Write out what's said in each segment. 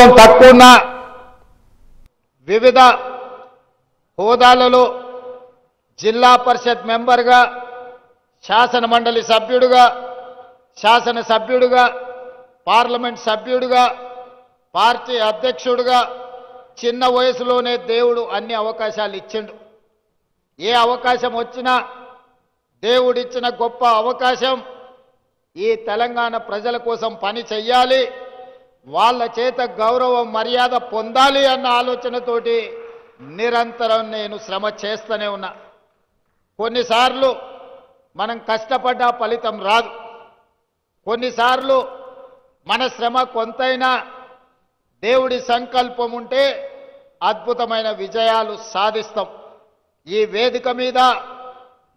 అనుభవం తక్కువ ఉన్న వివిధ హోదాలలో జిల్లా పరిషత్ మెంబర్గా, శాసన మండలి సభ్యుడిగా, శాసనసభ్యుడిగా, పార్లమెంట్ సభ్యుడిగా, పార్టీ అధ్యక్షుడిగా చిన్న వయసులోనే దేవుడు అన్ని అవకాశాలు ఇచ్చిండు. ఏ అవకాశం వచ్చినా దేవుడిచ్చిన గొప్ప అవకాశం ఈ తెలంగాణ ప్రజల కోసం పని చెయ్యాలి, వాళ్ళ చేత గౌరవ మర్యాద పొందాలి అన్న ఆలోచనతోటి నిరంతరం నేను శ్రమ చేస్తూనే ఉన్నా. కొన్నిసార్లు మనం కష్టపడ్డా ఫలితం రాదు, కొన్నిసార్లు మన శ్రమ కొంతైనా దేవుడి సంకల్పం ఉంటే అద్భుతమైన విజయాలు సాధిస్తాం. ఈ వేదిక మీద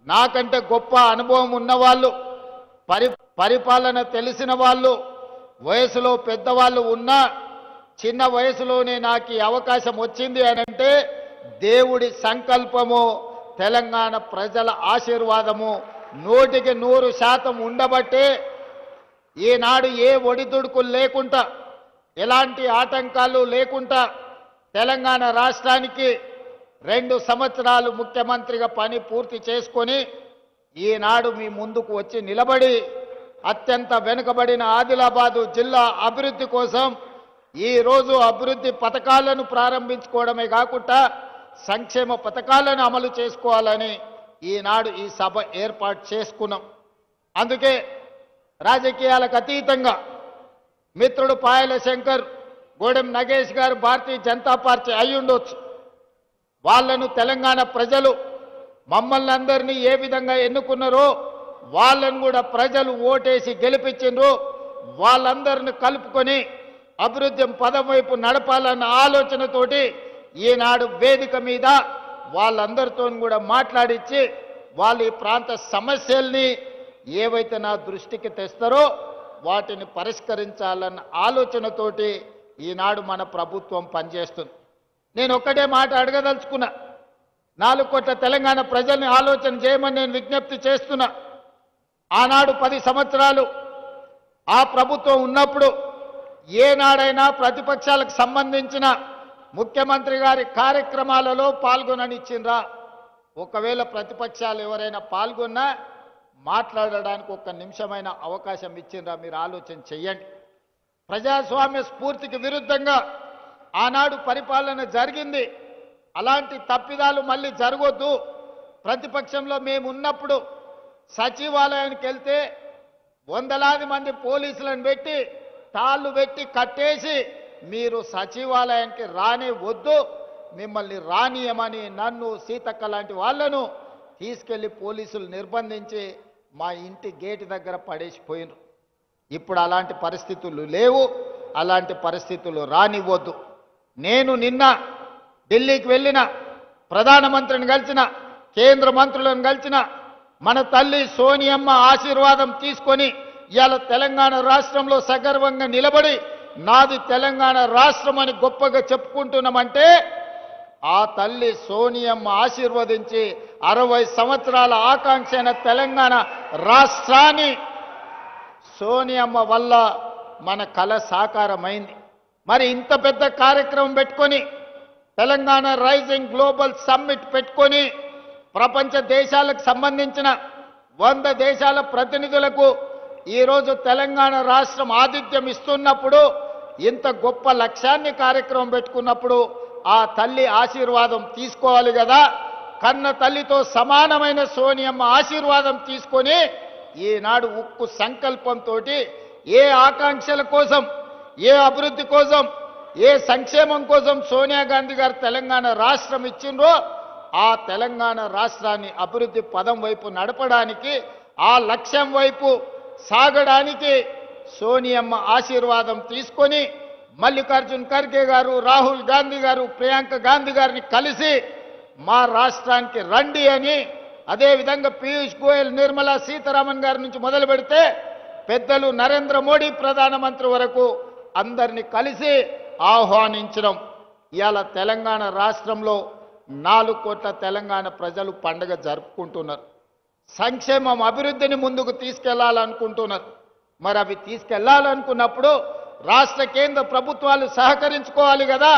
నాకంటే గొప్ప అనుభవం ఉన్నవాళ్ళు, పరిపాలన తెలిసిన వాళ్ళు, వయసులో పెద్దవాళ్ళు ఉన్నా చిన్న వయసులోనే నాకు ఈ అవకాశం వచ్చింది అని అంటే దేవుడి సంకల్పము, తెలంగాణ ప్రజల ఆశీర్వాదము 100% ఉండబట్టే ఈనాడు ఏ ఒడిదుడుకులు లేకుండా, ఎలాంటి ఆటంకాలు లేకుండా తెలంగాణ రాష్ట్రానికి 2 సంవత్సరాలు ముఖ్యమంత్రిగా పని పూర్తి చేసుకొని ఈనాడు మీ ముందుకు వచ్చి నిలబడి అత్యంత వెనుకబడిన ఆదిలాబాదు జిల్లా అభివృద్ధి కోసం ఈరోజు అభివృద్ధి పథకాలను ప్రారంభించుకోవడమే కాకుండా సంక్షేమ పథకాలను అమలు చేసుకోవాలని ఈనాడు ఈ సభ ఏర్పాటు చేసుకున్నాం. అందుకే రాజకీయాలకు అతీతంగా మిత్రుడు పాయల శంకర్, గోడెం నగేష్ గారు భారతీయ జనతా పార్టీ అయి ఉండొచ్చు. వాళ్ళను తెలంగాణ ప్రజలు మమ్మల్ని అందరినీ ఏ విధంగా ఎన్నుకున్నారో వాళ్ళను కూడా ప్రజలు ఓటేసి గెలిపించిండ్రు. వాళ్ళందరిని కలుపుకొని అభివృద్ధి పదం వైపు నడపాలన్న ఆలోచనతోటి ఈనాడు వేదిక మీద వాళ్ళందరితో కూడా మాట్లాడించి వాళ్ళ ఈ ప్రాంత సమస్యల్ని ఏవైతే నా దృష్టికి తెస్తారో వాటిని పరిష్కరించాలన్న ఆలోచనతోటి ఈనాడు మన ప్రభుత్వం పనిచేస్తుంది. నేను ఒక్కటే మాట అడగదలుచుకున్నా, 4 కోట్ల తెలంగాణ ప్రజల్ని ఆలోచన చేయమని నేను విజ్ఞప్తి చేస్తున్నా. ఆనాడు 10 సంవత్సరాలు ఆ ప్రభుత్వం ఉన్నప్పుడు ఏనాడైనా ప్రతిపక్షాలకు సంబంధించిన ముఖ్యమంత్రి గారి కార్యక్రమాలలో పాల్గొననిచ్చిండ్రా? ఒకవేళ ప్రతిపక్షాలు ఎవరైనా పాల్గొన్నా మాట్లాడడానికి 1 నిమిషమైన అవకాశం ఇచ్చిండ్రా? మీరు ఆలోచన చెయ్యండి. ప్రజాస్వామ్య స్ఫూర్తికి విరుద్ధంగా ఆనాడు పరిపాలన జరిగింది. అలాంటి తప్పిదాలు మళ్ళీ జరగొద్దు. ప్రతిపక్షంలో మేము ఉన్నప్పుడు సచివాలయానికి వెళ్తే వందలాది మంది పోలీసులను పెట్టి తాళ్ళు పెట్టి కట్టేసి మీరు సచివాలయానికి రానే వద్దు, మిమ్మల్ని రానియమని నన్ను, సీతక్క లాంటి వాళ్ళను తీసుకెళ్లి పోలీసులు నిర్బంధించి మా ఇంటి గేటు దగ్గర పడేసిపోయినారు. ఇప్పుడు అలాంటి పరిస్థితులు లేవు, అలాంటి పరిస్థితులు రానివ్వద్దు. నేను నిన్న ఢిల్లీకి వెళ్ళిన, ప్రధానమంత్రిని కలిసిన, కేంద్ర మంత్రులను కలిసిన, మన తల్లి సోనియమ్మ ఆశీర్వాదం తీసుకొని ఇవాళ తెలంగాణ రాష్ట్రంలో సగర్వంగా నిలబడి నాది తెలంగాణ రాష్ట్రం అని గొప్పగా చెప్పుకుంటున్నామంటే ఆ తల్లి సోనియమ్మ ఆశీర్వదించి 60 సంవత్సరాల ఆకాంక్ష అయిన తెలంగాణ రాష్ట్రాన్ని సోనియమ్మ వల్ల మన కల సాకారమైంది. మరి ఇంత పెద్ద కార్యక్రమం పెట్టుకొని తెలంగాణ రైజింగ్ గ్లోబల్ సమ్మిట్ పెట్టుకొని ప్రపంచ దేశాలకు సంబంధించిన 100 దేశాల ప్రతినిధులకు ఈరోజు తెలంగాణ రాష్ట్రం ఆతిథ్యం ఇస్తున్నప్పుడు, ఇంత గొప్ప లక్ష్యాన్ని కార్యక్రమం పెట్టుకున్నప్పుడు ఆ తల్లి ఆశీర్వాదం తీసుకోవాలి కదా. కన్న తల్లితో సమానమైన సోనియమ్మ ఆశీర్వాదం తీసుకొని ఈనాడు ఉక్కు సంకల్పంతో ఏ ఆకాంక్షల కోసం, ఏ అభివృద్ధి కోసం, ఏ సంక్షేమం కోసం సోనియా గాంధీ గారు తెలంగాణ రాష్ట్రం ఇచ్చిండ్రో ఆ తెలంగాణ రాష్ట్రాన్ని అభివృద్ధి పదం వైపు నడపడానికి, ఆ లక్ష్యం వైపు సాగడానికి సోనియమ్మ ఆశీర్వాదం తీసుకొని మల్లికార్జున్ ఖర్గే గారు, రాహుల్ గాంధీ గారు, ప్రియాంక గాంధీ గారిని కలిసి మా రాష్ట్రానికి రండి అని, అదేవిధంగా పీయూష్ గోయల్, నిర్మలా సీతారామన్ గారి నుంచి మొదలు పెడితే పెద్దలు నరేంద్ర మోడీ ప్రధానమంత్రి వరకు అందరినీ కలిసి ఆహ్వానించడం. ఇవాళ తెలంగాణ రాష్ట్రంలో 4 కోట్ల తెలంగాణ ప్రజలు పండుగ జరుపుకుంటున్నారు. సంక్షేమం, అభివృద్ధిని ముందుకు తీసుకెళ్లాలనుకుంటున్నారు. మరి అవి తీసుకెళ్లాలనుకున్నప్పుడు రాష్ట్ర కేంద్ర ప్రభుత్వాలు సహకరించుకోవాలి కదా,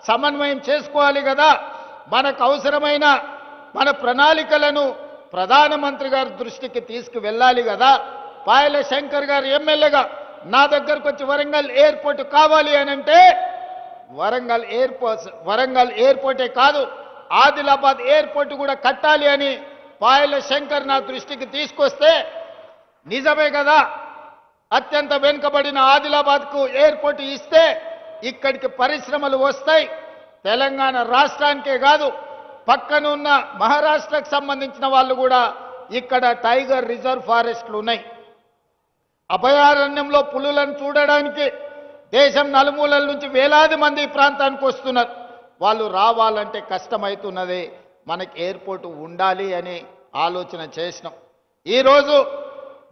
సమన్వయం చేసుకోవాలి కదా, మనకు అవసరమైన మన ప్రణాళికలను ప్రధానమంత్రి గారి దృష్టికి తీసుకువెళ్ళాలి కదా. పాయల శంకర్ గారు ఎమ్మెల్యేగా నా దగ్గరకు వచ్చి వరంగల్ ఎయిర్పోర్ట్ కావాలి అని అంటే వరంగల్ ఎయిర్పోర్టే కాదు ఆదిలాబాద్ ఎయిర్పోర్ట్ కూడా కట్టాలి అని పాయల శంకర్ నా దృష్టికి తీసుకొస్తే నిజమే కదా, అత్యంత వెనుకబడిన ఆదిలాబాద్కు ఎయిర్పోర్ట్ ఇస్తే ఇక్కడికి పరిశ్రమలు వస్తాయి. తెలంగాణ రాష్ట్రానికే కాదు పక్కనున్న మహారాష్ట్రకు సంబంధించిన వాళ్ళు కూడా ఇక్కడ టైగర్ రిజర్వ్ ఫారెస్ట్లు ఉన్నాయి. అభయారణ్యంలో పులులను చూడడానికి దేశం నలుమూలల నుంచి వేలాది మంది ఈ ప్రాంతానికి వస్తున్నారు. వాళ్ళు రావాలంటే కష్టమవుతున్నది. మనకి ఎయిర్పోర్ట్ ఉండాలి అని ఆలోచన చేసినాం. ఈరోజు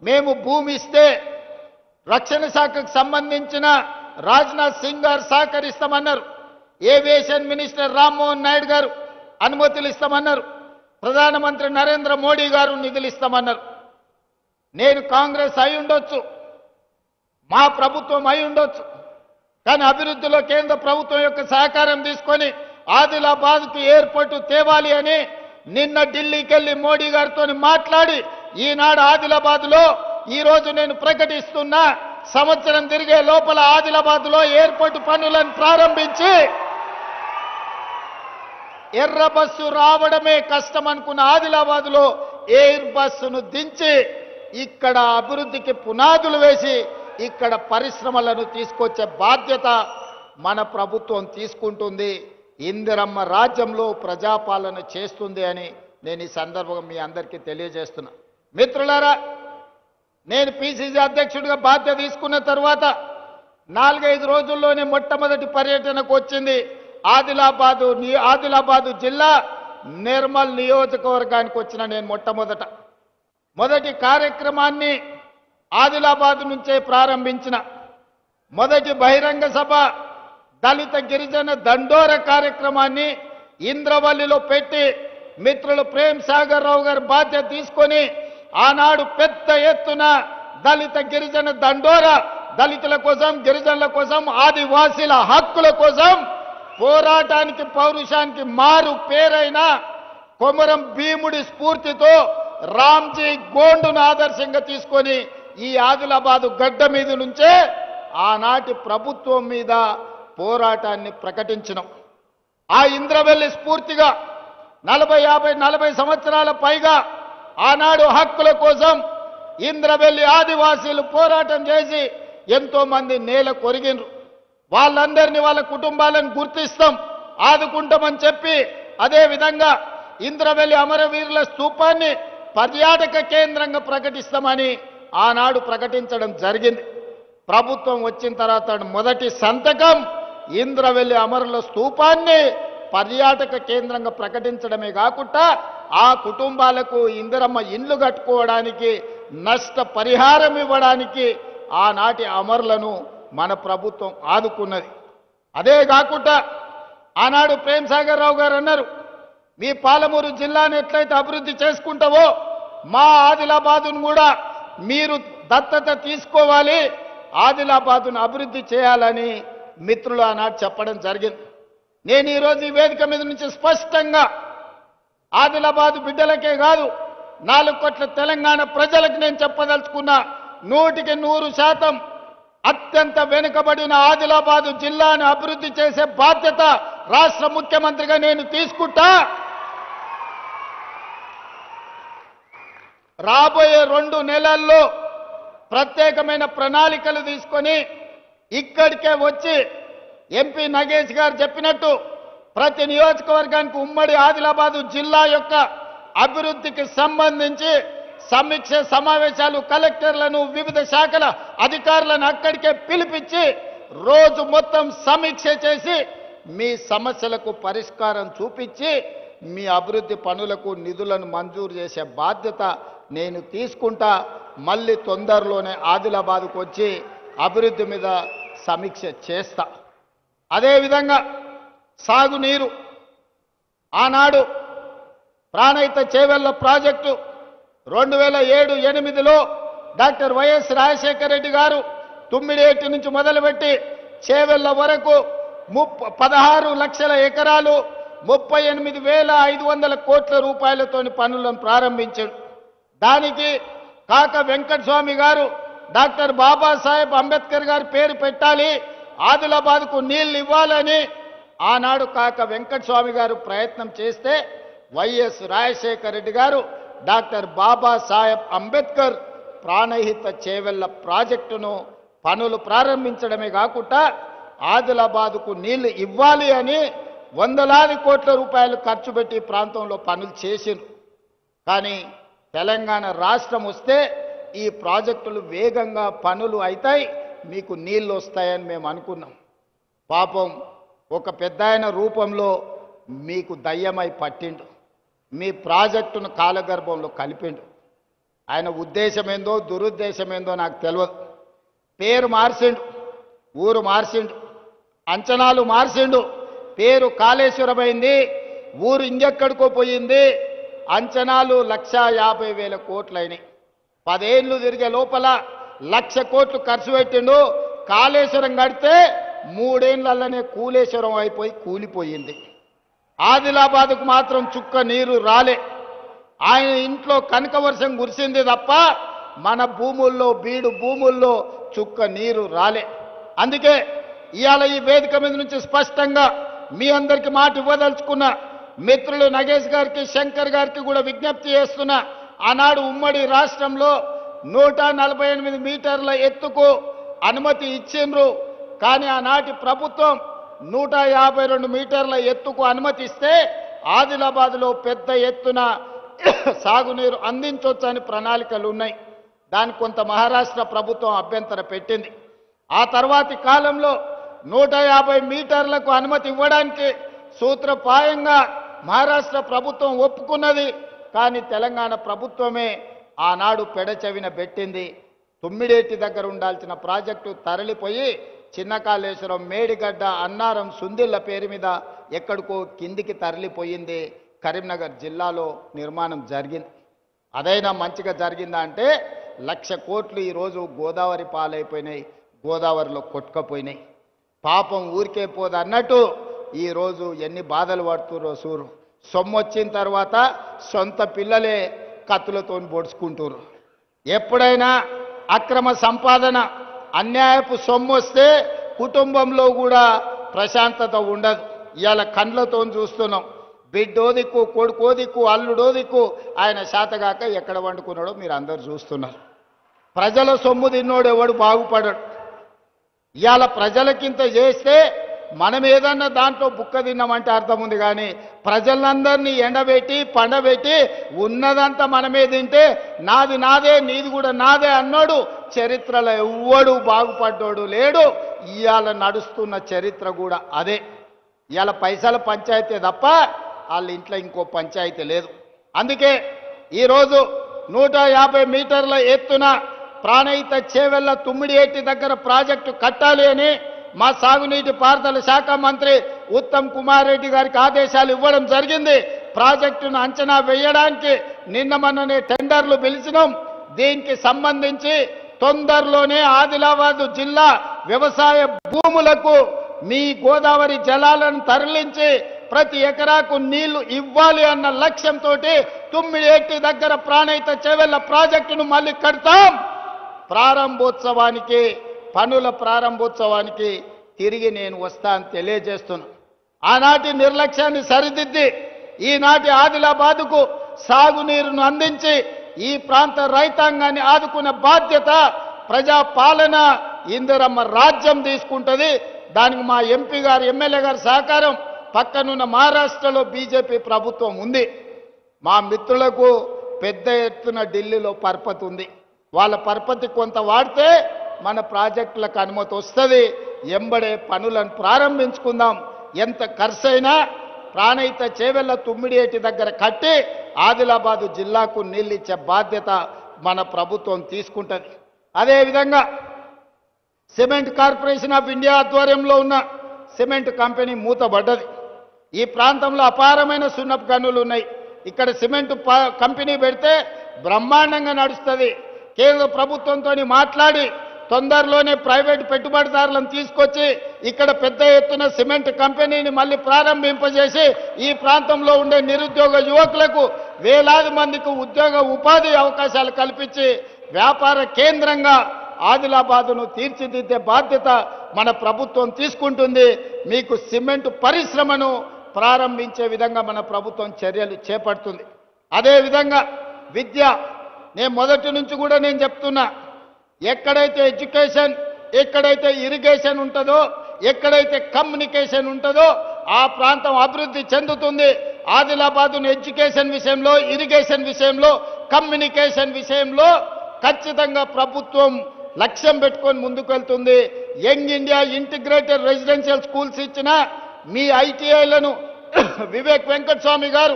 మేము భూమి ఇస్తే రక్షణ శాఖకు సంబంధించిన రాజ్నాథ్ సింగ్ గారు సహకరిస్తామన్నారు. ఏవియేషన్ మినిస్టర్ రామ్మోహన్ నాయుడు గారు అనుమతులు ఇస్తామన్నారు. ప్రధానమంత్రి నరేంద్ర మోడీ గారు నిధులు ఇస్తామన్నారు. నేను కాంగ్రెస్ అయి ఉండొచ్చు, మా ప్రభుత్వం అయి ఉండొచ్చు, కానీ అభివృద్ధిలో కేంద్ర ప్రభుత్వం యొక్క సహకారం తీసుకొని ఆదిలాబాద్కు ఎయిర్పోర్టు తేవాలి అని నిన్న ఢిల్లీకి వెళ్ళి మోడీ గారితో మాట్లాడి ఈనాడు ఆదిలాబాద్లో ఈరోజు నేను ప్రకటిస్తున్నా, సంవత్సరం తిరిగే లోపల ఆదిలాబాద్లో ఎయిర్పోర్టు పనులను ప్రారంభించి ఎర్ర బస్సు రావడమే కష్టం అనుకున్న ఆదిలాబాద్లో ఎయిర్ బస్సును దించి ఇక్కడ అభివృద్ధికి పునాదులు వేసి ఇక్కడ పరిశ్రమలను తీసుకొచ్చే బాధ్యత మన ప్రభుత్వం తీసుకుంటుంది. ఇందిరమ్మ రాజ్యంలో ప్రజాపాలన చేస్తుంది అని నేను ఈ సందర్భంగా మీ అందరికీ తెలియజేస్తున్నా. మిత్రులారా, నేను పిసిసి అధ్యక్షుడిగా బాధ్యత తీసుకున్న తర్వాత 4-5 రోజుల్లోనే మొట్టమొదటి పర్యటనకు వచ్చింది ఆదిలాబాదు జిల్లా నిర్మల్ నియోజకవర్గానికి వచ్చిన నేను మొదటి కార్యక్రమాన్ని ఆదిలాబాద్ నుంచే ప్రారంభించిన. మొదటి బహిరంగ సభ దళిత గిరిజన దండోర కార్యక్రమాన్ని ఇంద్రవల్లిలో పెట్టి మిత్రులు ప్రేమ్ సాగర్ రావు గారు బాధ్యత తీసుకొని ఆనాడు పెద్ద ఎత్తున దళిత గిరిజన దండోర దళితుల కోసం, గిరిజనుల కోసం, ఆదివాసీల హక్కుల కోసం పోరాటానికి పౌరుషానికి మారు పేరైన కొమరం భీముడి స్ఫూర్తితో రామ్జీ గోండును ఆదర్శంగా తీసుకొని ఈ ఆదిలాబాదు గడ్డ మీద నుంచే ఆనాటి ప్రభుత్వం మీద పోరాటాన్ని ప్రకటించినాం. ఆ ఇంద్రవెల్లి స్ఫూర్తిగా 40 సంవత్సరాల పైగా ఆనాడు హక్కుల కోసం ఇంద్రవెల్లి ఆదివాసీలు పోరాటం చేసి ఎంతో మంది నేల కొరిగినరు. వాళ్ళందరినీ వాళ్ళ కుటుంబాలను గుర్తిస్తాం, ఆదుకుంటామని చెప్పి అదేవిధంగా ఇంద్రవెల్లి అమరవీరుల స్తూపాన్ని పర్యాటక కేంద్రంగా ప్రకటిస్తామని ఆనాడు ప్రకటించడం జరిగింది. ప్రభుత్వం వచ్చిన తర్వాత మొదటి సంతకం ఇంద్రవెల్లి అమరుల స్తూపాన్ని పర్యాటక కేంద్రంగా ప్రకటించడమే కాకుండా ఆ కుటుంబాలకు ఇందిరమ్మ ఇండ్లు కట్టుకోవడానికి నష్ట పరిహారం ఇవ్వడానికి ఆనాటి అమరులను మన ప్రభుత్వం ఆదుకున్నది. అదే కాకుండా ఆనాడు ప్రేమ్ సాగర్ రావు గారు అన్నారు, మీ పాలమూరు జిల్లాను ఎట్లయితే అభివృద్ధి చేసుకుంటావో మా ఆదిలాబాదును కూడా మీరు దత్తత తీసుకోవాలి, ఆదిలాబాదును అభివృద్ధి చేయాలని మిత్రులు ఆనాడు చెప్పడం జరిగింది. నేను ఈరోజు ఈ వేదిక మీద నుంచి స్పష్టంగా ఆదిలాబాదు బిడ్డలకే కాదు 4 కోట్ల తెలంగాణ ప్రజలకు నేను చెప్పదలుచుకున్నా, 100% అత్యంత వెనుకబడిన ఆదిలాబాదు జిల్లాను అభివృద్ధి చేసే బాధ్యత రాష్ట్ర ముఖ్యమంత్రిగా నేను తీసుకుంటా. రాబోయే 2 నెలల్లో ప్రత్యేకమైన ప్రణాళికలు తీసుకొని ఇక్కడికే వచ్చి ఎంపీ నగేష్ గారు చెప్పినట్టు ప్రతి నియోజకవర్గానికి ఉమ్మడి ఆదిలాబాదు జిల్లా యొక్క అభివృద్ధికి సంబంధించి సమీక్ష సమావేశాలు కలెక్టర్లను వివిధ శాఖల అధికారులను అక్కడికే పిలిపించి రోజు మొత్తం సమీక్ష చేసి మీ సమస్యలకు పరిష్కారం చూపించి మీ అభివృద్ధి పనులకు నిధులను మంజూరు చేసే బాధ్యత నేను తీసుకుంటా. మళ్ళీ తొందరలోనే ఆదిలాబాద్కు వచ్చి అభివృద్ధి మీద సమీక్ష చేస్తా. అదేవిధంగా సాగునీరు ఆనాడు ప్రాణహిత చేవెళ్ల ప్రాజెక్టు 2007-8లో డాక్టర్ వైఎస్ రాజశేఖర రెడ్డి గారు తుమ్మిడేటి నుంచి మొదలుపెట్టి చేవెళ్ల వరకు 16 లక్షల ఎకరాలు 38,500 కోట్ల రూపాయలతోని పనులను ప్రారంభించాడు. దానికి కాక వెంకటస్వామి గారు డాక్టర్ బాబాసాహెబ్ అంబేద్కర్ గారి పేరు పెట్టాలి, ఆదిలాబాద్కు నీళ్లు ఇవ్వాలని ఆనాడు కాక వెంకటస్వామి గారు ప్రయత్నం చేస్తే వైఎస్ రాజశేఖర రెడ్డి గారు డాక్టర్ బాబాసాహెబ్ అంబేద్కర్ ప్రాణహిత చేవెళ్ల ప్రాజెక్టును పనులు ప్రారంభించడమే కాకుండా ఆదిలాబాద్కు నీళ్లు ఇవ్వాలి అని వందలాది కోట్ల రూపాయలు ఖర్చు పెట్టి ప్రాంతంలో పనులు చేసిండ్రు. కానీ తెలంగాణ రాష్ట్రం వస్తే ఈ ప్రాజెక్టులు వేగంగా పనులు అవుతాయి, మీకు నీళ్లు వస్తాయని మేము అనుకున్నాం. పాపం ఒక పెద్దాయన రూపంలో మీకు దయ్యమై పట్టిండు, మీ ప్రాజెక్టును కాలగర్భంలో కలిపిండు. ఆయన ఉద్దేశమేందో దురుద్దేశమేందో నాకు తెలియదు. పేరు మార్చిండు, ఊరు మార్చిండు, అంచనాలు మార్చిండు. పేరు కాళేశ్వరమైంది, ఊరు ఇంకెక్కడికో పోయింది. అంచనాలు 1,50,000 కోట్లయినాయి. 10 ఏళ్ళు తిరిగే లోపల 1,00,000 కోట్లు ఖర్చు పెట్టిండు. కాళేశ్వరం కడితే 3 ఏళ్లలోనే కూలేశ్వరం అయిపోయి కూలిపోయింది. ఆదిలాబాద్కు మాత్రం చుక్క నీరు రాలే. ఆయన ఇంట్లో కనక వర్షం కురిసింది తప్ప మన భూముల్లో బీడు భూముల్లో చుక్క నీరు రాలే. అందుకే ఇవాళ ఈ వేదిక మీద నుంచి స్పష్టంగా మీ అందరికీ మాట ఇవ్వదలుచుకున్న మిత్రులు నగేష్ గారికి శంకర్ గారికి కూడా విజ్ఞప్తి చేస్తున్నా. ఆనాడు ఉమ్మడి రాష్ట్రంలో 148 మీటర్ల ఎత్తుకు అనుమతి ఇచ్చిండ్రు. కానీ ఆనాటి ప్రభుత్వం 152 మీటర్ల ఎత్తుకు అనుమతిస్తే ఆదిలాబాద్లో పెద్ద ఎత్తున సాగునీరు అందించవచ్చని ప్రణాళికలు ఉన్నాయి. దానికి కొంత మహారాష్ట్ర ప్రభుత్వం అభ్యంతరం పెట్టింది. ఆ తర్వాతి కాలంలో 150 మీటర్లకు అనుమతి ఇవ్వడానికి సూత్రప్రాయంగా మహారాష్ట్ర ప్రభుత్వం ఒప్పుకున్నది. కానీ తెలంగాణ ప్రభుత్వమే ఆనాడు పెడచెవిన పెట్టింది. తుమ్మిడేటి దగ్గర ఉండాల్సిన ప్రాజెక్టు తరలిపోయి చిన్న కాళేశ్వరం, మేడిగడ్డ, అన్నారం, సుందిళ్ల పేరు మీద ఎక్కడికో కిందికి తరలిపోయింది. కరీంనగర్ జిల్లాలో నిర్మాణం జరిగింది. అదైనా మంచిగా జరిగిందా అంటే 1,00,000 కోట్లు ఈరోజు గోదావరి పాలైపోయినాయి, గోదావరిలో కొట్టుకపోయినాయి. పాపం ఊరికే పోదు అన్నట్టు ఈరోజు ఎన్ని బాధలు పడుతుర్రో సూరు. సొమ్ము వచ్చిన తర్వాత సొంత పిల్లలే కత్తులతో పొడుచుకుంటారు. ఎప్పుడైనా అక్రమ సంపాదన, అన్యాయపు సొమ్ము వస్తే కుటుంబంలో కూడా ప్రశాంతత ఉండదు. ఇవాళ కండ్లతో చూస్తున్నాం. బిడ్డో దిక్కు, కొడుకో దిక్కు, అల్లుడో దిక్కు, ఆయన శాతగాక ఎక్కడ వండుకున్నాడో మీరు అందరు చూస్తున్నారు. ప్రజల సొమ్ము తిన్నోడు ఎవడు బాగుపడడు. ఇవాళ ప్రజలకింత చేస్తే మనం ఏదన్నా దాంట్లో బుక్క తిన్నామంటే అర్థం ఉంది. కానీ ప్రజలందరినీ ఎండబెట్టి పండబెట్టి ఉన్నదంతా మనమే తింటే నాది నాదే నీది కూడా నాదే అన్నాడు చరిత్రలో ఎవ్వడు బాగుపడ్డాడు లేడు. ఇవాళ నడుస్తున్న చరిత్ర కూడా అదే. ఇవాళ పైసల పంచాయతీ తప్ప వాళ్ళ ఇంట్లో ఇంకో పంచాయతీ లేదు. అందుకే ఈరోజు 150 మీటర్ల ఎత్తున ప్రాణహిత చేవెళ్ల తుమ్మిడియేటి దగ్గర ప్రాజెక్టు కట్టాలి అని మా సాగునీటి పారుదల శాఖ మంత్రి ఉత్తమ్ కుమార్ రెడ్డి గారికి ఆదేశాలు ఇవ్వడం జరిగింది. ప్రాజెక్టును అంచనా వేయడానికి నిన్న మొన్ననే టెండర్లు పిలిచినాం. దీనికి సంబంధించి తొందరలోనే ఆదిలాబాద్ జిల్లా వ్యవసాయ భూములకు మీ గోదావరి జలాలను తరలించి ప్రతి ఎకరాకు నీళ్లు ఇవ్వాలి అన్న లక్ష్యంతో తుమ్మిడియేటి దగ్గర ప్రాణహిత చేవెళ్ల ప్రాజెక్టును మళ్ళీ కడతాం. ప్రారంభోత్సవానికి, పనుల ప్రారంభోత్సవానికి తిరిగి నేను వస్తా అని తెలియజేస్తున్నా. ఆనాటి నిర్లక్ష్యాన్ని సరిదిద్ది ఈనాటి ఆదిలాబాద్కు సాగునీరును అందించి ఈ ప్రాంత రైతాంగాన్ని ఆదుకునే బాధ్యత ప్రజాపాలన ఇందిరమ్మ రాజ్యం తీసుకుంటుంది. దానికి మా ఎంపీ గారు, ఎమ్మెల్యే గారి సహకారం, పక్కనున్న మహారాష్ట్రలో బీజేపీ ప్రభుత్వం ఉంది. మా మిత్రులకు పెద్ద ఎత్తున ఢిల్లీలో పరపతి ఉంది. వాళ్ళ పరపతి కొంత వాడితే మన ప్రాజెక్టులకు అనుమతి వస్తుంది. ఎంబడే పనులను ప్రారంభించుకుందాం. ఎంత ఖర్చైనా ప్రాణహిత చేవెళ్ల తుమ్మిడియేటి దగ్గర కట్టి ఆదిలాబాదు జిల్లాకు నీళ్ళు ఇచ్చే బాధ్యత మన ప్రభుత్వం తీసుకుంటుంది. అదేవిధంగా సిమెంట్ కార్పొరేషన్ ఆఫ్ ఇండియా ఆధ్వర్యంలో ఉన్న సిమెంట్ కంపెనీ మూతబడ్డది. ఈ ప్రాంతంలో అపారమైన సున్నపు గనులు ఉన్నాయి. ఇక్కడ సిమెంట్ కంపెనీ పెడితే బ్రహ్మాండంగా నడుస్తుంది. కేంద్ర ప్రభుత్వంతో మాట్లాడి తొందరలోనే ప్రైవేట్ పెట్టుబడిదారులను తీసుకొచ్చి ఇక్కడ పెద్ద ఎత్తున సిమెంట్ కంపెనీని మళ్ళీ ప్రారంభింపజేసి ఈ ప్రాంతంలో ఉండే నిరుద్యోగ యువకులకు వేలాది మందికి ఉద్యోగ ఉపాధి అవకాశాలు కల్పించి వ్యాపార కేంద్రంగా ఆదిలాబాదును తీర్చిదిద్దే బాధ్యత మన ప్రభుత్వం తీసుకుంటుంది. మీకు సిమెంట్ పరిశ్రమను ప్రారంభించే విధంగా మన ప్రభుత్వం చర్యలు చేపడుతుంది. అదేవిధంగా విద్య, నేను మొదటి నుంచి కూడా నేను చెప్తున్నా, ఎక్కడైతే ఎడ్యుకేషన్, ఎక్కడైతే ఇరిగేషన్ ఉంటుందో, ఎక్కడైతే కమ్యూనికేషన్ ఉంటుందో ఆ ప్రాంతం అభివృద్ధి చెందుతుంది. ఆదిలాబాదును ఎడ్యుకేషన్ విషయంలో, ఇరిగేషన్ విషయంలో, కమ్యూనికేషన్ విషయంలో ఖచ్చితంగా ప్రభుత్వం లక్ష్యం పెట్టుకొని ముందుకు వెళ్తుంది. Young India integrated residential schools ఇచ్చిన మీ ఐటీఐలను వివేక్ వెంకటస్వామి గారు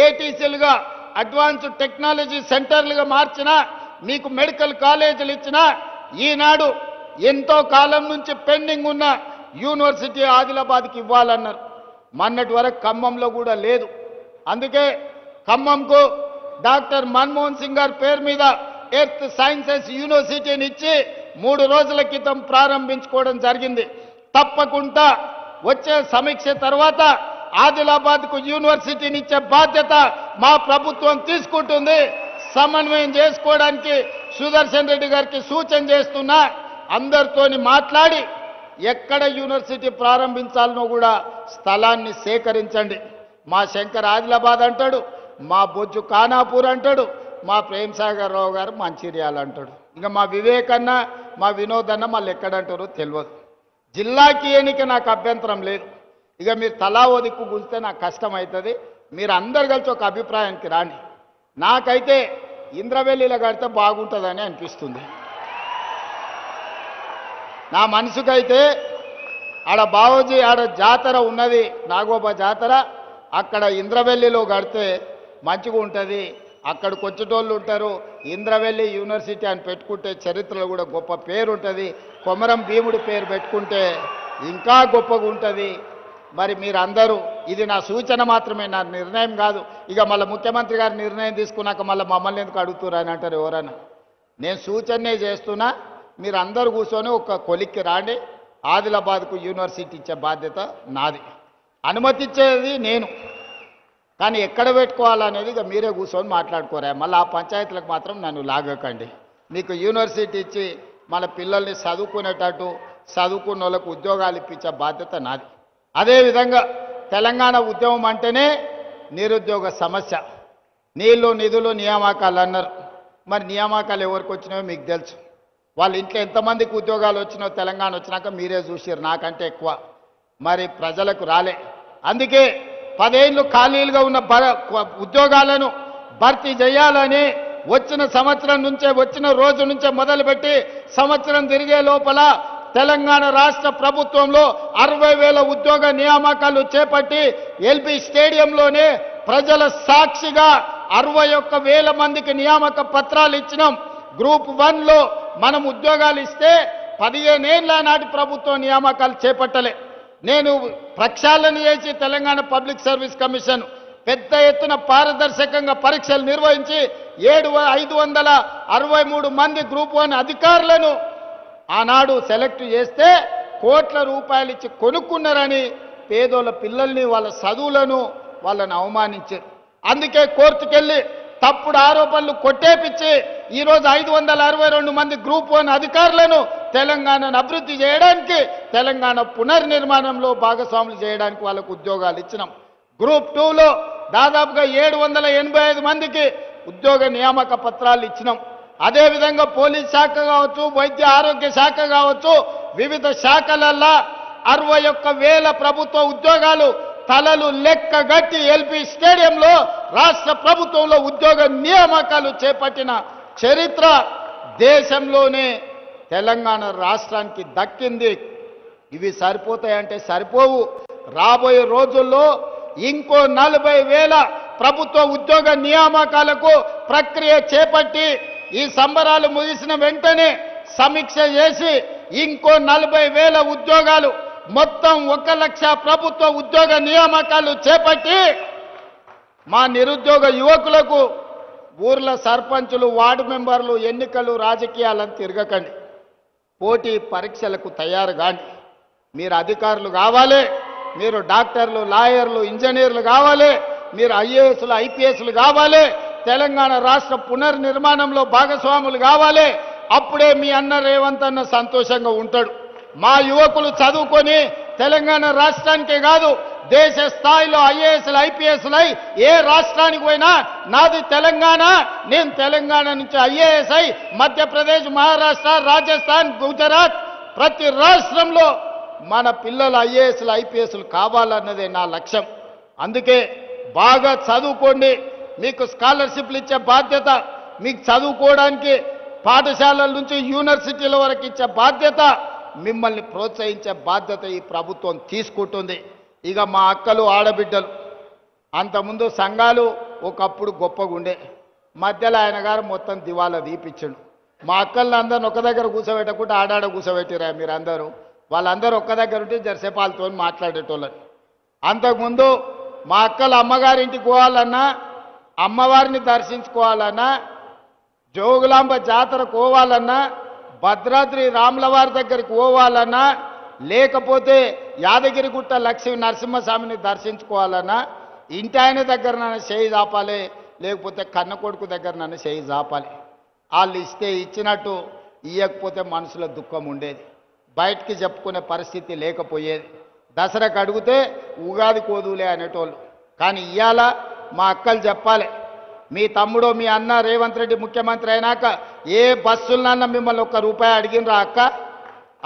ఏటీసీలుగా అడ్వాన్స్డ్ టెక్నాలజీ సెంటర్లుగా మార్చిన, మీకు మెడికల్ కాలేజీలు ఇచ్చిన, ఈనాడు ఎంతో కాలం నుంచి పెండింగ్ ఉన్న యూనివర్సిటీ ఆదిలాబాద్కి ఇవ్వాలన్నారు. మొన్నటి వరకు ఖమ్మంలో కూడా లేదు. అందుకే ఖమ్మంకు డాక్టర్ మన్మోహన్ సింగ్ గారి పేరు మీద ఎర్త్ సైన్సెస్ యూనివర్సిటీని ఇచ్చి 3 రోజుల క్రితం ప్రారంభించుకోవడం జరిగింది. తప్పకుండా వచ్చే సమీక్ష తర్వాత ఆదిలాబాద్కు యూనివర్సిటీని ఇచ్చే బాధ్యత మా ప్రభుత్వం తీసుకుంటుంది. సమన్వయం చేసుకోవడానికి సుదర్శన్ రెడ్డి గారికి సూచన చేస్తున్నా, అందరితోని మాట్లాడి ఎక్కడ యూనివర్సిటీ ప్రారంభించాలనో కూడా స్థలాన్ని సేకరించండి. మా శంకర్ ఆదిలాబాద్ అంటాడు, మా బొజ్జు ఖానాపూర్ అంటాడు, మా ప్రేమ్ సాగర్ రావు గారు మంచిర్యాల అంటాడు. ఇంకా మా వివేక్ అన్న, మా వినోద్ అన్న మళ్ళీ ఎక్కడంటారో తెలియదు. జిల్లాకి ఎన్నిక నాకు అభ్యంతరం లేదు. ఇక మీరు తలా ఓ దిక్కు కూలితే నాకు కష్టం అవుతుంది. మీరు అందరు కలిసి ఒక అభిప్రాయానికి రాండి. నాకైతే ఇంద్రవెల్లిలో కడితే బాగుంటుందని అనిపిస్తుంది. నా మనసుకైతే ఆడ బావోజీ ఆడ జాతర ఉన్నది, నాగోబా జాతర, అక్కడ ఇంద్రవెల్లిలో కడితే మంచిగా ఉంటుంది. అక్కడికి వచ్చేటోళ్ళు ఉంటారు. ఇంద్రవెల్లి యూనివర్సిటీ అని పెట్టుకుంటే చరిత్రలో కూడా గొప్ప పేరు ఉంటుంది. కొమరం భీముడి పేరు పెట్టుకుంటే ఇంకా గొప్పగా ఉంటుంది. మరి మీరందరూ, ఇది నా సూచన మాత్రమే, నా నిర్ణయం కాదు. ఇక మళ్ళీ ముఖ్యమంత్రి గారు నిర్ణయం తీసుకున్నాక మళ్ళీ మమ్మల్ని ఎందుకు అడుగుతున్నారు అని అంటారు ఎవరన్నా. నేను సూచనే చేస్తున్నా, మీరు అందరూ కూర్చొని ఒక కొలిక్కి రాండి. ఆదిలాబాద్కు యూనివర్సిటీ ఇచ్చే బాధ్యత నాది. అనుమతి ఇచ్చేది నేను, కానీ ఎక్కడ పెట్టుకోవాలనేది ఇక మీరే కూర్చొని మాట్లాడుకోరా. మళ్ళీ ఆ పంచాయతీలకు మాత్రం నన్ను లాగకండి. మీకు యూనివర్సిటీ ఇచ్చి మన పిల్లల్ని చదువుకునేటట్టు, చదువుకున్న వాళ్ళకు ఉద్యోగాలు ఇప్పించే బాధ్యత నాది. అదేవిధంగా తెలంగాణ ఉద్యమం అంటేనే నిరుద్యోగ సమస్య. నీళ్లు నిధులు నియామకాలు అన్నారు. మరి నియామకాలు ఎవరికి వచ్చినాయో మీకు తెలుసు. వాళ్ళ ఇంట్లో ఎంతమందికి ఉద్యోగాలు వచ్చినాయో తెలంగాణ వచ్చినాక మీరే చూసారు, నాకంటే ఎక్కువ. మరి ప్రజలకు రాలే. అందుకే 10 ఏళ్ళు ఖాళీలుగా ఉన్న ఉద్యోగాలను భర్తీ చేయాలని వచ్చిన సంవత్సరం నుంచే, వచ్చిన రోజు నుంచే మొదలుపెట్టి సంవత్సరం తిరిగే లోపల తెలంగాణ రాష్ట్ర ప్రభుత్వంలో 60,000 ఉద్యోగ నియామకాలు చేపట్టి ఎల్బీ స్టేడియంలోనే ప్రజల సాక్షిగా 61,000 మందికి నియామక పత్రాలు ఇచ్చినాం. గ్రూప్ 1లో మనం ఉద్యోగాలు ఇస్తే 15 ఏళ్ల నాటి ప్రభుత్వం నియామకాలు చేపట్టలే. నేను ప్రక్షాళన చేసి తెలంగాణ పబ్లిక్ సర్వీస్ కమిషన్ పెద్ద ఎత్తున పారదర్శకంగా పరీక్షలు నిర్వహించి 563 మంది గ్రూప్ 1 అధికారులను ఆనాడు సెలెక్ట్ చేస్తే కోట్ల రూపాయలు ఇచ్చి కొనుక్కున్నారని పేదోళ్ళ పిల్లల్ని, వాళ్ళ చదువులను వాళ్ళని అవమానించారు. అందుకే కోర్టుకెళ్ళి తప్పుడు ఆరోపణలు కొట్టేపిచ్చి ఈరోజు 562 మంది గ్రూప్ 1 అధికారులను తెలంగాణను అభివృద్ధి చేయడానికి, తెలంగాణ పునర్నిర్మాణంలో భాగస్వాములు చేయడానికి వాళ్ళకు ఉద్యోగాలు ఇచ్చినాం. గ్రూప్ 2లో దాదాపుగా 785 మందికి ఉద్యోగ నియామక పత్రాలు ఇచ్చినాం. అదేవిధంగా పోలీస్ శాఖ కావచ్చు, వైద్య ఆరోగ్య శాఖ కావచ్చు, వివిధ శాఖలల్లో 61,000 ప్రభుత్వ ఉద్యోగాలు తలలు లెక్కగట్టి ఎల్బీ స్టేడియంలో రాష్ట్ర ప్రభుత్వంలో ఉద్యోగ నియామకాలు చేపట్టిన చరిత్ర దేశంలోనే తెలంగాణ రాష్ట్రానికి దక్కింది. ఇవి సరిపోతాయంటే సరిపోవు. రాబోయే రోజుల్లో ఇంకో 40,000 ప్రభుత్వ ఉద్యోగ నియామకాలకు ప్రక్రియ చేపట్టి ఈ సంబరాలు ముగిసిన వెంటనే సమీక్ష చేసి ఇంకో 40,000 ఉద్యోగాలు, మొత్తం 1 లక్ష ప్రభుత్వ ఉద్యోగ నియామకాలు చేపట్టి మా నిరుద్యోగ యువకులకు ఊర్ల సర్పంచులు, వార్డు మెంబర్లు, ఎన్నికలు, రాజకీయాలను తిరగకండి. పోటీ పరీక్షలకు తయారు కాండి. మీరు అధికారులు కావాలి, మీరు డాక్టర్లు, లాయర్లు, ఇంజనీర్లు కావాలి, మీరు ఐఏఎస్లు, ఐపీఎస్లు కావాలి, తెలంగాణ రాష్ట్ర పునర్నిర్మాణంలో భాగస్వాములు కావాలి. అప్పుడే మీ అన్న రేవంత్ అన్న సంతోషంగా ఉంటాడు. మా యువకులు చదువుకొని తెలంగాణ రాష్ట్రానికే కాదు దేశ స్థాయిలో ఐఏఎస్లు, ఐపీఎస్లై ఏ రాష్ట్రానికి పోయినా నాది తెలంగాణ, నేను తెలంగాణ నుంచి ఐఏఎస్ అయి మధ్యప్రదేశ్, మహారాష్ట్ర, రాజస్థాన్, గుజరాత్ ప్రతి రాష్ట్రంలో మన పిల్లలు ఐఏఎస్లు, ఐపీఎస్లు కావాలన్నదే నా లక్ష్యం. అందుకే బాగా చదువుకోండి. మీకు స్కాలర్షిప్లు ఇచ్చే బాధ్యత, మీకు చదువుకోవడానికి పాఠశాలల నుంచి యూనివర్సిటీల వరకు ఇచ్చే బాధ్యత, మిమ్మల్ని ప్రోత్సహించే బాధ్యత ఈ ప్రభుత్వం తీసుకుంటుంది. ఇక మా అక్కలు, ఆడబిడ్డలు అంతకుముందు సంఘాలు ఒకప్పుడు గొప్పగా ఉండే, మధ్యలో ఆయన గారు మొత్తం దివాలా తీపిచ్చాడు. మా అక్కల్ని అందరిని ఒక దగ్గర కూర్చోబెట్టకుండా ఆడాడ కూర్చోబెట్టిరా మీరందరూ. వాళ్ళందరూ ఒక్క దగ్గర ఉంటే జరసేపాలతో మాట్లాడేటోళ్ళని. అంతకుముందు మా అక్కలు అమ్మగారింటికి పోవాలన్నా, అమ్మవారిని దర్శించుకోవాలన్నా, జోగులాంబ జాతరకు పోవాలన్నా, భద్రాద్రి రాములవారి దగ్గరికి పోవాలన్నా, లేకపోతే యాదగిరిగుట్ట లక్ష్మీ నరసింహస్వామిని దర్శించుకోవాలన్నా ఇంటి ఆయన దగ్గర నన్ను చేయి చాపాలి, లేకపోతే కన్న కొడుకు దగ్గర నన్ను చేయి చాపాలి. వాళ్ళు ఇస్తే ఇచ్చినట్టు, ఇవ్వకపోతే మనసులో దుఃఖం ఉండేది, బయటికి చెప్పుకునే పరిస్థితి లేకపోయేది. దసరాకు అడిగితే ఉగాది కోదులే అనేటోళ్ళు. కానీ ఇవాళ మా అక్కలు చెప్పాలి, మీ తమ్ముడు, మీ అన్న రేవంత్ రెడ్డి ముఖ్యమంత్రి అయినాక ఏ బస్సులన్నా మిమ్మల్ని ₹1 అడిగినరా అక్క?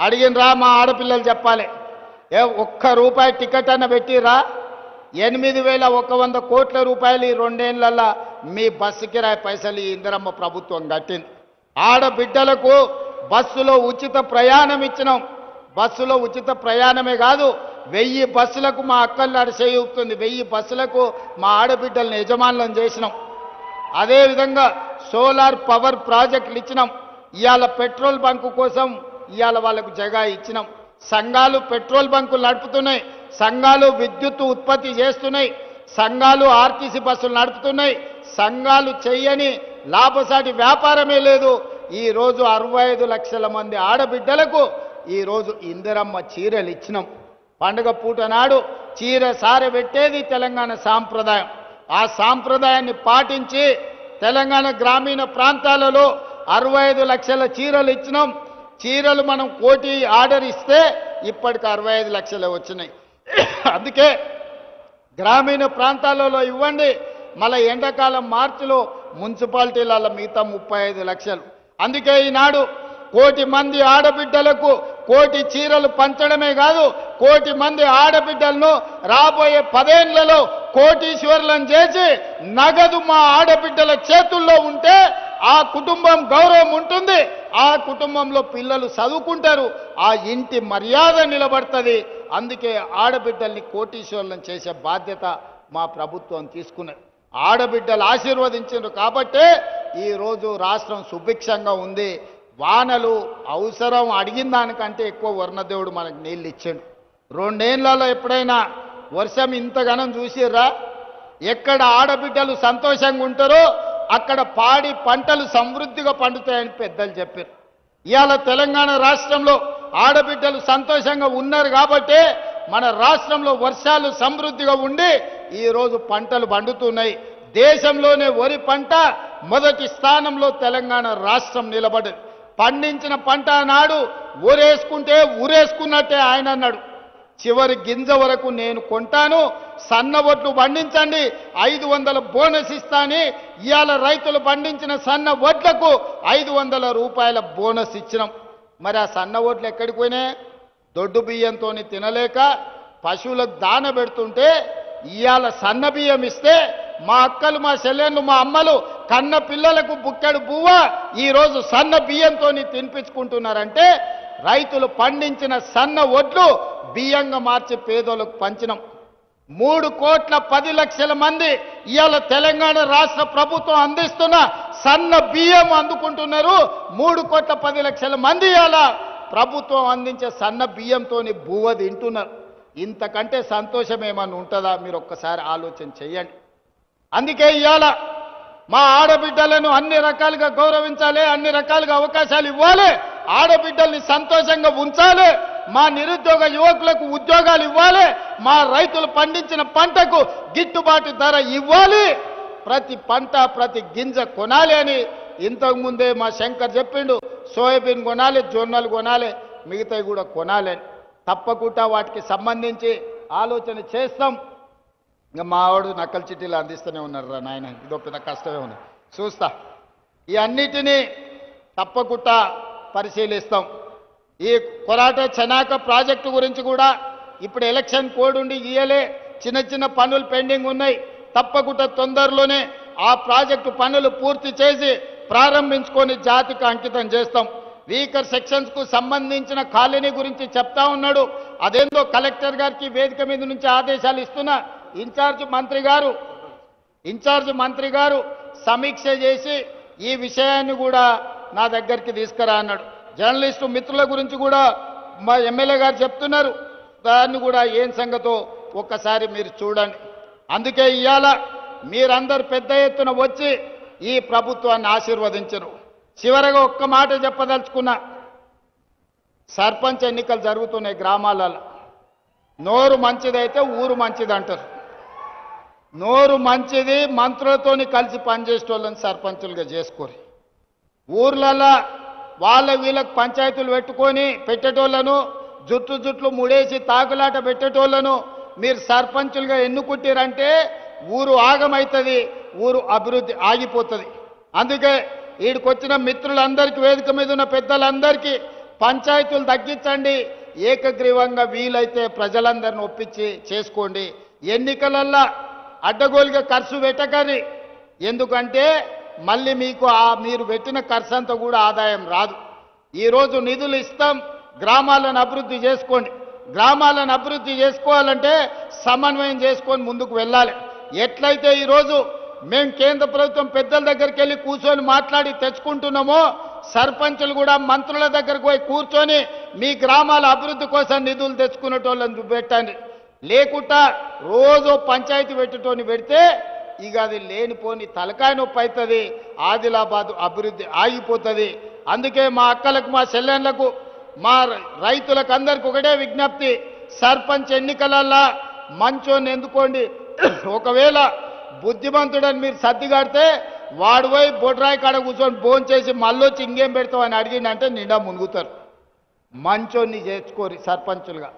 అడిగినరా? మా ఆడపిల్లలు చెప్పాలి. ₹1 టికెట్ అన్న పెట్టిరా? 8,100 కోట్ల రూపాయలు ఈ 2 ఏళ్లలో మీ బస్సు కిరాయి పైసలు ఈ ఇందిరమ్మ ప్రభుత్వం కట్టింది. ఆడబిడ్డలకు బస్సులో ఉచిత ప్రయాణం ఇచ్చినాం. బస్సులో ఉచిత ప్రయాణమే కాదు, 1000 బస్సులకు మా అక్కల్ని అడిసేయుతుంది, 1000 బస్సులకు మా ఆడబిడ్డలను యజమానులను చేసినాం. అదేవిధంగా సోలార్ పవర్ ప్రాజెక్టులు ఇచ్చినాం. ఇవాళ పెట్రోల్ బంకు కోసం ఇవాళ వాళ్ళకు జగా ఇచ్చినాం. సంఘాలు పెట్రోల్ బంకులు నడుపుతున్నాయి, సంఘాలు విద్యుత్ ఉత్పత్తి చేస్తున్నాయి, సంఘాలు ఆర్టీసీ బస్సులు నడుపుతున్నాయి. సంఘాలు చెయ్యని లాభసాటి వ్యాపారమే లేదు. ఈరోజు 65 లక్షల మంది ఆడబిడ్డలకు ఈరోజు ఇందిరమ్మ చీరలు ఇచ్చినాం. పండుగ పూట నాడు చీర సారె పెట్టేది తెలంగాణ సాంప్రదాయం. ఆ సాంప్రదాయాన్ని పాటించి తెలంగాణ గ్రామీణ ప్రాంతాలలో 65 లక్షల చీరలు ఇచ్చినాం. చీరలు మనం 1 కోటి ఆర్డర్ ఇస్తే ఇప్పటికి 65 లక్షలు వచ్చినాయి. అందుకే గ్రామీణ ప్రాంతాలలో ఇవ్వండి. మళ్ళీ ఎండాకాలం మార్చిలో మున్సిపాలిటీలలో మిగతా 35 లక్షలు. అందుకే ఈనాడు 1 కోటి మంది ఆడబిడ్డలకు 1 కోటి చీరలు పంచడమే కాదు, 1 కోటి మంది ఆడబిడ్డలను రాబోయే 10 ఏళ్లలో కోటీశ్వరులను చేసి నగదు మా ఆడబిడ్డల చేతుల్లో ఉంటే ఆ కుటుంబం గౌరవం ఉంటుంది, ఆ కుటుంబంలో పిల్లలు చదువుకుంటారు, ఆ ఇంటి మర్యాద నిలబడుతుంది. అందుకే ఆడబిడ్డల్ని కోటీశ్వరులను చేసే బాధ్యత మా ప్రభుత్వం తీసుకున్నది. ఆడబిడ్డలు ఆశీర్వదించారు కాబట్టే ఈరోజు రాష్ట్రం సుభిక్షంగా ఉంది. వానలు అవసరం అడిగిన దానికంటే ఎక్కువ వర్ణదేవుడు మనకు నీళ్ళు ఇచ్చాడు. 2 ఏళ్లలో ఎప్పుడైనా వర్షం ఇంతగానం చూసిర్రా? ఎక్కడ ఆడబిడ్డలు సంతోషంగా ఉంటారో అక్కడ పాడి పంటలు సమృద్ధిగా పండుతాయని పెద్దలు చెప్పారు. ఇవాళ తెలంగాణ రాష్ట్రంలో ఆడబిడ్డలు సంతోషంగా ఉన్నారు కాబట్టే మన రాష్ట్రంలో వర్షాలు సమృద్ధిగా ఉండి ఈరోజు పంటలు పండుతున్నాయి. దేశంలోనే వరి పంట మొదటి స్థానంలో తెలంగాణ రాష్ట్రం నిలబడింది. పండించిన పంట నాడు ఊరేసుకుంటే ఊరేసుకున్నట్టే ఆయన అన్నాడు. చివరి గింజ వరకు నేను కొంటాను, సన్న ఒడ్లు పండించండి, 500 బోనస్ ఇస్తాని. ఇవాళ రైతులు పండించిన సన్న ఒడ్లకు ₹500 బోనస్ ఇచ్చినాం. మరి ఆ సన్న ఒడ్లు ఎక్కడికి పోయినాయి? దొడ్డు బియ్యంతో తినలేక పశువులకు దాన పెడుతుంటే ఇవాళ సన్న బియ్యం ఇస్తే మా అక్కలు, మా చెల్లెళ్ళు, మా అమ్మలు కన్న పిల్లలకు బుక్కెడు బువ్వ ఈరోజు సన్న బియ్యంతో తినిపించుకుంటున్నారంటే రైతులు పండించిన సన్న ఒడ్లు బియ్యంగా మార్చి పేదోళ్ళకు పంచినాం. 3,10,00,000 మంది ఇవాళ తెలంగాణ రాష్ట్ర ప్రభుత్వం అందిస్తున్న సన్న బియ్యం అందుకుంటున్నారు. 3,10,00,000 మంది ఇవాళ ప్రభుత్వం అందించే సన్న బియ్యంతో బువ్వ తింటున్నారు. ఇంతకంటే సంతోషం ఏమన్నా ఉంటుందా? మీరు ఒక్కసారి ఆలోచన చేయండి. అందుకే ఇవాళ మా ఆడబిడ్డలను అన్ని రకాలుగా గౌరవించాలి, అన్ని రకాలుగా అవకాశాలు ఇవ్వాలి. ఆడబిడ్డల్ని సంతోషంగా ఉంచాలి, మా నిరుద్యోగ యువకులకు ఉద్యోగాలు ఇవ్వాలి, మా రైతులు పండించిన పంటకు గిట్టుబాటు ధర ఇవ్వాలి, ప్రతి పంట ప్రతి గింజ కొనాలి అని ఇంతకు ముందే మా శంకర్ చెప్పిండు. సోయాబీన్ కొనాలి, జొన్నలు కొనాలి, మిగతావి కూడా కొనాలి అని. తప్పకుండా వాటికి సంబంధించి ఆలోచన చేస్తాం. ఇంకా మావాడు నక్కల చిట్టీలు అందిస్తూనే ఉన్నారు రా నాయన, ఇదో పెద్ద కష్టమే ఉంది, చూస్తా. ఈ అన్నిటినీ తప్పకుండా పరిశీలిస్తాం. ఈ కొరాట చెనాక ప్రాజెక్టు గురించి కూడా ఇప్పుడు ఎలక్షన్ కోడ్ ఉండి ఇయ్యలే, చిన్న చిన్న పనులు పెండింగ్ ఉన్నాయి. తప్పకుండా తొందరలోనే ఆ ప్రాజెక్టు పనులు పూర్తి చేసి ప్రారంభించుకొని జాతికి అంకితం చేస్తాం. వీకర్ సెక్షన్స్ కు సంబంధించిన కాలనీ గురించి చెప్తా ఉన్నాడు. అదేందో కలెక్టర్ గారికి వేదిక మీద నుంచి ఆదేశాలు ఇస్తున్నా. ఇన్ఛార్జ్ మంత్రి గారు సమీక్ష చేసి ఈ విషయాన్ని కూడా నా దగ్గరికి తీసుకురా అన్నాడు. జర్నలిస్టు మిత్రుల గురించి కూడా మా ఎమ్మెల్యే గారు చెప్తున్నారు, దాన్ని కూడా ఏం సంగతో ఒక్కసారి మీరు చూడండి. అందుకే ఇవాళ మీరందరూ పెద్ద ఎత్తున వచ్చి ఈ ప్రభుత్వాన్ని ఆశీర్వదించరు. చివరగా ఒక్క మాట చెప్పదలుచుకున్నా. సర్పంచ్ ఎన్నికలు జరుగుతున్నాయి గ్రామాలలో. నోరు మంచిదైతే ఊరు మంచిది అంటారు. నోరు మంచిది, మంత్రులతోని కలిసి పనిచేసేటోళ్ళని సర్పంచులుగా చేసుకోరు. ఊర్లలో వాళ్ళ వీళ్ళకి పంచాయతీలు పెట్టేటోళ్లను, జుట్లు ముడేసి తాకులాట పెట్టేటోళ్లను మీరు సర్పంచులుగా ఎన్నుకుంటారంటే ఊరు ఆగమవుతుంది, ఊరు అభివృద్ధి ఆగిపోతుంది. అందుకే ఈడికొచ్చిన మిత్రులందరికీ, వేదిక మీద ఉన్న పెద్దలందరికీ పంచాయతీలు తగ్గించండి, ఏకగ్రీవంగా వీలైతే ప్రజలందరిని ఒప్పించి చేసుకోండి. ఎన్నికలల్లో అడ్డగోలుగా ఖర్చు పెట్టకండి. ఎందుకంటే మళ్ళీ మీకు మీరు పెట్టిన ఖర్చు అంతా కూడా ఆదాయం రాదు. ఈరోజు నిధులు ఇస్తాం, గ్రామాలను అభివృద్ధి చేసుకోండి. గ్రామాలను అభివృద్ధి చేసుకోవాలంటే సమన్వయం చేసుకొని ముందుకు వెళ్ళాలి. ఎట్లయితే ఈరోజు మేము కేంద్ర ప్రభుత్వం పెద్దల దగ్గరికి వెళ్ళి కూర్చొని మాట్లాడి తెచ్చుకుంటున్నామో, సర్పంచులు కూడా మంత్రుల దగ్గరకు పోయి కూర్చొని మీ గ్రామాల అభివృద్ధి కోసం నిధులు తెచ్చుకునేటోళ్ళని పెట్టండి. లేకుండా రోజు పంచాయతీ పెట్టేటోని పెడితే ఇక అది లేనిపోని తలకాయ నొప్పి అవుతుంది, ఆదిలాబాద్ అభివృద్ధి ఆగిపోతుంది. అందుకే మా అక్కలకు, మా చెల్లెళ్లకు, మా రైతులకు అందరికి ఒకటే విజ్ఞప్తి, సర్పంచ్ ఎన్నికలల్లా మంచోని ఎందుకోండి. ఒకవేళ బుద్ధిమంతుడని మీరు సర్దిగాడితే వాడు పోయి బొడ్రాయి కాడ కూర్చొని భోంచేసి మళ్ళొచ్చి ఇంకేం పెడతామని అడిగిందంటే నిండా మునుగుతారు. మంచోన్ని చేర్చుకోరి సర్పంచులుగా.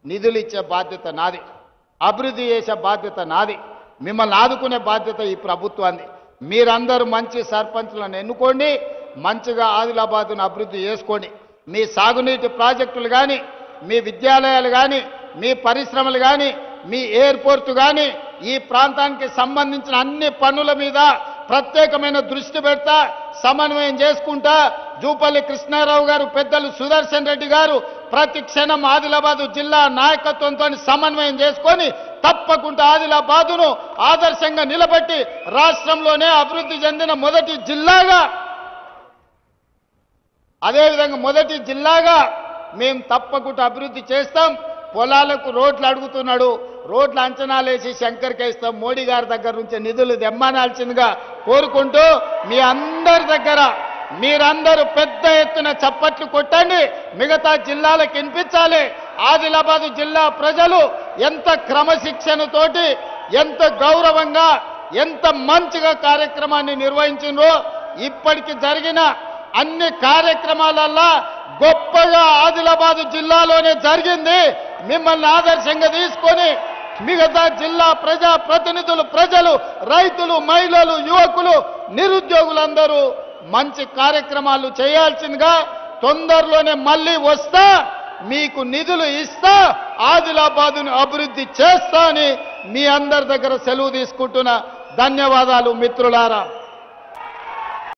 నిధులు ఇచ్చే బాధ్యత నాది, అభివృద్ధి చేసే బాధ్యత నాది, మిమ్మల్ని ఆదుకునే బాధ్యత ఈ ప్రభుత్వాన్ని. మీరందరూ మంచి సర్పంచులను ఎన్నుకోండి, మంచిగా ఆదిలాబాదును అభివృద్ధి చేసుకోండి. మీ సాగునీటి ప్రాజెక్టులు కానీ, మీ విద్యాలయాలు కానీ, మీ పరిశ్రమలు కానీ, మీ ఎయిర్పోర్టు కానీ, ఈ ప్రాంతానికి సంబంధించిన అన్ని పనుల మీద ప్రత్యేకమైన దృష్టి పెడతా, సమన్వయం చేసుకుంటా. జూపల్లి కృష్ణారావు గారు, పెద్దలు సుదర్శన్ రెడ్డి గారు ప్రతి క్షణం ఆదిలాబాదు జిల్లా నాయకత్వంతో సమన్వయం చేసుకొని తప్పకుండా ఆదిలాబాదును ఆదర్శంగా నిలబెట్టి రాష్ట్రంలోనే అభివృద్ధి చెందిన మొదటి జిల్లాగా మేము తప్పకుండా అభివృద్ధి చేస్తాం. పొలాలకు రోడ్లు అడుగుతున్నాడు, రోడ్లు అంచనాలేసి శంకర్కి ఇస్తాం. మోడీ గారి దగ్గర నుంచి నిధులు దెమ్మనాల్సిందిగా కోరుకుంటూ మీ అందరి దగ్గర మీరందరూ పెద్ద ఎత్తున చప్పట్లు కొట్టండి, మిగతా జిల్లాలకు వినిపించాలి. ఆదిలాబాదు జిల్లా ప్రజలు ఎంత క్రమశిక్షణతోటి, ఎంత గౌరవంగా, ఎంత మంచిగా కార్యక్రమాన్ని నిర్వహించినో, ఇప్పటికి జరిగిన అన్ని కార్యక్రమాలల్లో గొప్పగా ఆదిలాబాదు జిల్లాలోనే జరిగింది. మిమ్మల్ని ఆదర్శంగా తీసుకొని మిగతా జిల్లా ప్రజా ప్రతినిధులు, ప్రజలు, రైతులు, మహిళలు, యువకులు, నిరుద్యోగులందరూ మంచి కార్యక్రమాలు చేయాల్సిందిగా తొందరలోనే మళ్ళీ వస్తా, మీకు నిధులు ఇస్తా, ఆదిలాబాదును అభివృద్ధి చేస్తా అని మీ అందరి దగ్గర సెలవు తీసుకుంటున్నా. ధన్యవాదాలు మిత్రులారా.